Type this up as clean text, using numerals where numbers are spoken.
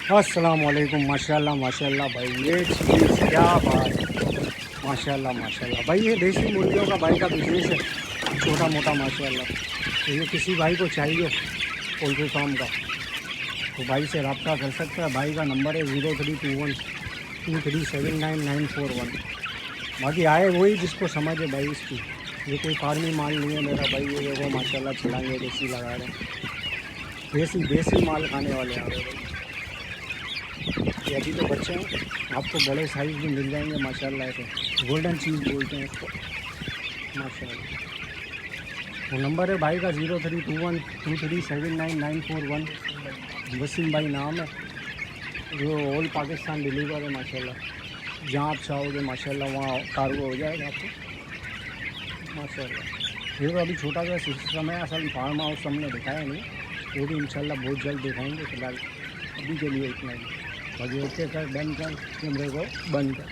अस्सलाम वालेकुम। माशाल्लाह माशाल्लाह भाई, ये चीज़ क्या बात है। माशाल्लाह माशाल्लाह भाई, ये देसी मुर्गियों का भाई का बिजनेस है छोटा मोटा माशाल्लाह। तो ये किसी भाई को चाहिए पोल्ट्री फार्म का तो भाई से रब्ता कर सकता है। भाई का नंबर है 0321237991। बाकी आए वही जिसको समझे भाई इसकी। ये कोई फार्मी माल नहीं है मेरा भाई। ये देखो माशाल्लाह खिलाएंगे, देसी लगा रहे हैं, देसी देसी माल खाने वाले आ रहे भाई। ये अभी तो बच्चे हैं, आपको बड़े साइज़ भी मिल जाएंगे माशाल्लाह। ऐसे गोल्डन चीज़ बोलते हैं इसको माशाल्लाह। वो नंबर है भाई का 0321237991। वसीम भाई नाम है, जो ऑल पाकिस्तान डिलीवर है माशाल्लाह। जहाँ आप चाहोगे माशाल्लाह वहाँ कार्गो हो जाएगा आपको माशाल्लाह। ये तो अभी छोटा सा सिस्टम है, असल फार्म हाउस हमने दिखाया नहीं, वो भी इंशाल्लाह बहुत जल्द दिखाएंगे। फिलहाल अभी के लिए इतना ही। बाकी ओके कर, डन कर, कैमरे को बंद कर।